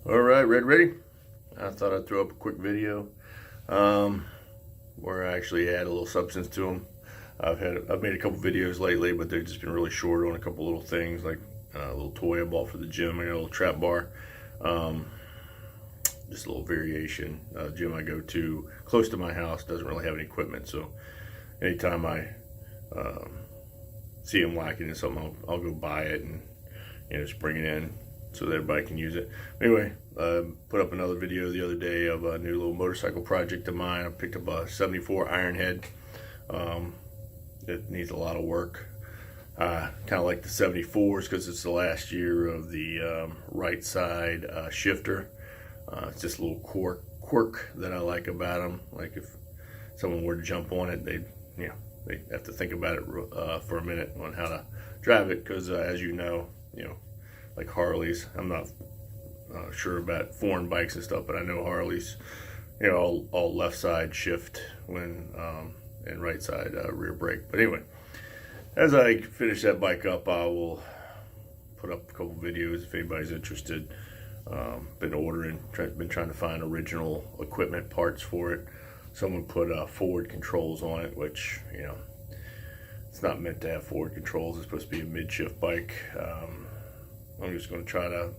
All right, ready? I thought I'd throw up a quick video where I actually add a little substance to them. I've made a couple videos lately, but they've just been really short on a couple little things, like a little toy I bought for the gym. I got a little trap bar, just a little variation. Gym I go to close to my house doesn't really have any equipment, so anytime I see them lacking in something, I'll go buy it and just bring it in so that everybody can use it. Anyway, put up another video the other day of a new little motorcycle project of mine. I picked up a 74 Ironhead. It needs a lot of work. Kind of like the 74s because it's the last year of the right side shifter. It's just a little quirk that I like about them. Like if someone were to jump on it, they'd have to think about it for a minute on how to drive it, because as you know, like Harleys, I'm not sure about foreign bikes and stuff, but I know Harleys, all left side shift when and right side rear brake. But anyway, as I finish that bike up, I will put up a couple videos if anybody's interested. Been trying to find original equipment parts for it. Someone put forward controls on it, which it's not meant to have forward controls. It's supposed to be a mid-shift bike. I'm just going to try to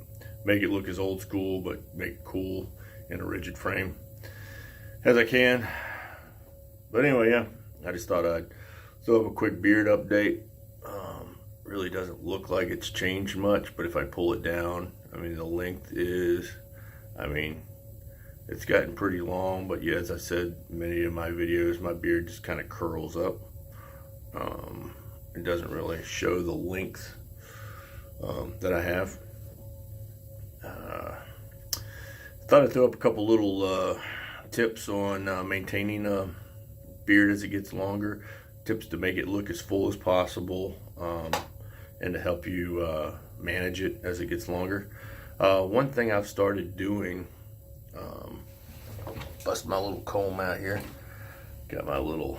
make it look as old school, but make it cool in a rigid frame as I can. But anyway, yeah, I just thought I'd throw up a quick beard update. Really doesn't look like it's changed much, but if I pull it down, the length is, it's gotten pretty long, but yeah, as I said in many of my videos, my beard just kind of curls up. It doesn't really show the length that I have. Thought I'd throw up a couple little tips on maintaining a beard as it gets longer. Tips to make it look as full as possible, and to help you manage it as it gets longer. One thing I've started doing, bust my little comb out here. Got my little,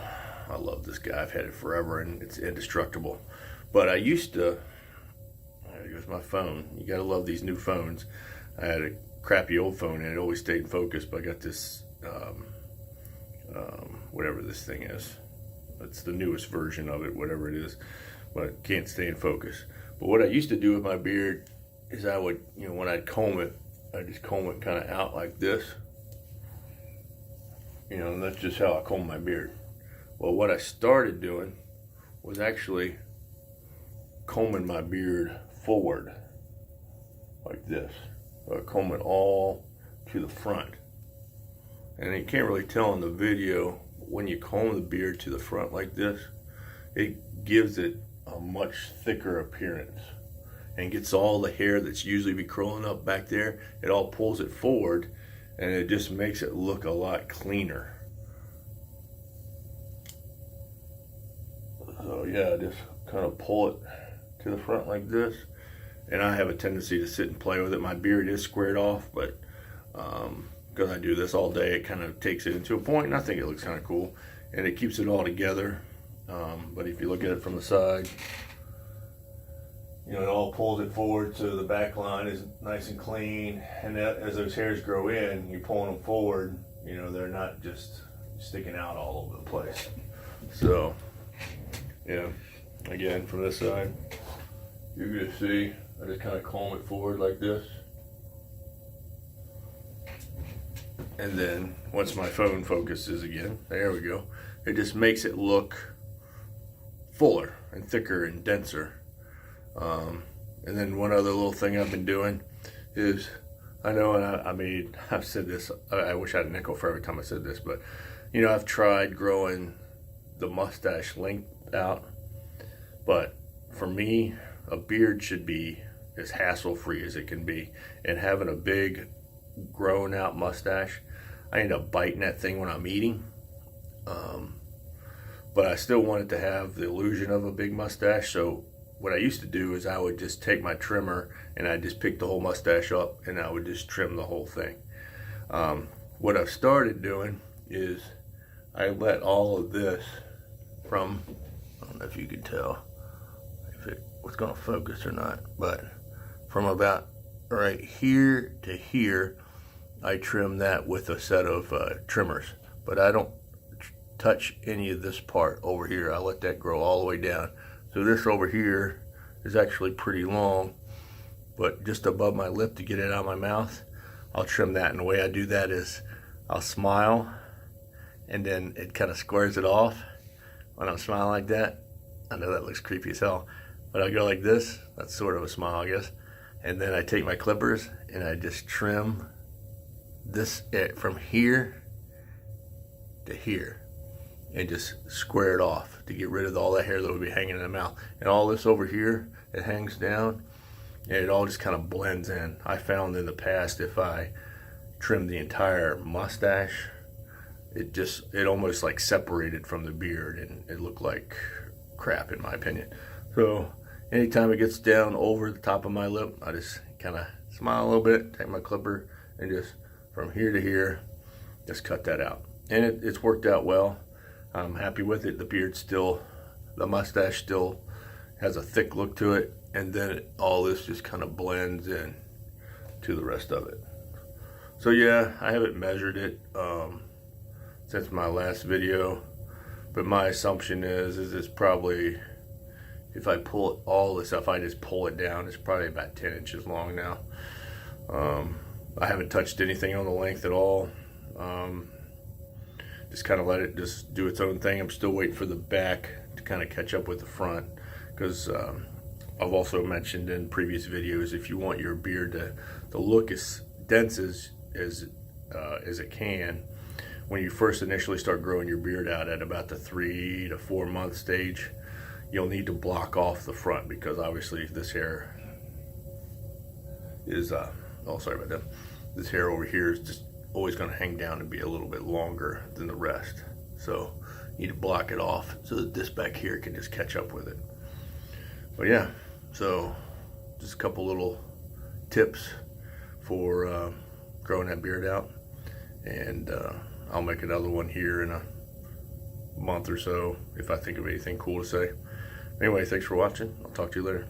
I love this guy. I've had it forever and it's indestructible. But I used to, there goes my phone. You gotta love these new phones. I had a crappy old phone and it always stayed in focus, but I got this, whatever this thing is. It's the newest version of it, whatever it is, but it can't stay in focus. But what I used to do with my beard is I would, when I'd comb it, I'd just comb it kind of out like this. And that's just how I comb my beard. Well, what I started doing was actually combing my beard forward like this. So I comb it all to the front. And you can't really tell in the video, when you comb the beard to the front like this, it gives it a much thicker appearance and gets all the hair that's usually be curling up back there, it all pulls it forward, and it just makes it look a lot cleaner. So yeah, just kind of pull it to the front like this. And I have a tendency to sit and play with it. My beard is squared off, but because I do this all day, it kind of takes it into a point, and I think it looks kind of cool. And it keeps it all together. But if you look at it from the side, it all pulls it forward, so the back line is nice and clean. And as those hairs grow in, you're pulling them forward, they're not just sticking out all over the place. So, yeah, again, from this side, you're gonna see, I just kind of comb it forward like this. And then once my phone focuses again, there we go, it just makes it look fuller and thicker and denser. And then one other little thing I've been doing is, I know, and I've said this, I wish I had a nickel for every time I said this, but I've tried growing the mustache length out, but for me, a beard should be as hassle-free as it can be. And having a big grown out mustache, I end up biting that thing when I'm eating. But I still wanted to have the illusion of a big mustache, so what I used to do is I would just take my trimmer and I'd just pick the whole mustache up and I would just trim the whole thing. What I've started doing is I let all of this from, I don't know if you can tell if it was going to focus or not, but from about right here to here, I trim that with a set of trimmers, but I don't touch any of this part over here. I let that grow all the way down. So this over here is actually pretty long, but just above my lip to get it out of my mouth, I'll trim that. And the way I do that is I'll smile, and then it kind of squares it off when I'm smiling like that. I know that looks creepy as hell, but I go like this. That's sort of a smile, I guess. And then I take my clippers and I just trim this from here to here and just square it off to get rid of all that hair that would be hanging in the mouth. And all this over here, it hangs down and it all just kind of blends in. I found in the past if I trimmed the entire mustache, it almost like separated from the beard and it looked like crap in my opinion. So anytime it gets down over the top of my lip, I just kind of smile a little bit, take my clipper, and just from here to here, just cut that out. And it's worked out well. I'm happy with it. The mustache still has a thick look to it, and then all this just kind of blends in to the rest of it. So yeah, I haven't measured it since my last video, but my assumption is it's probably, if I pull all this up, if I just pull it down, it's probably about 10 inches long now. I haven't touched anything on the length at all. Just kind of let it just do its own thing. I'm still waiting for the back to kind of catch up with the front, because I've also mentioned in previous videos, if you want your beard to look as dense as it can, when you first initially start growing your beard out at about the 3 to 4 month stage, you'll need to block off the front, because obviously this hair is oh, sorry about that. This hair over here is just always going to hang down and be a little bit longer than the rest. So you need to block it off so that this back here can just catch up with it. But yeah, so just a couple little tips for growing that beard out. And I'll make another one here in a month or so if I think of anything cool to say. Anyway, thanks for watching. I'll talk to you later.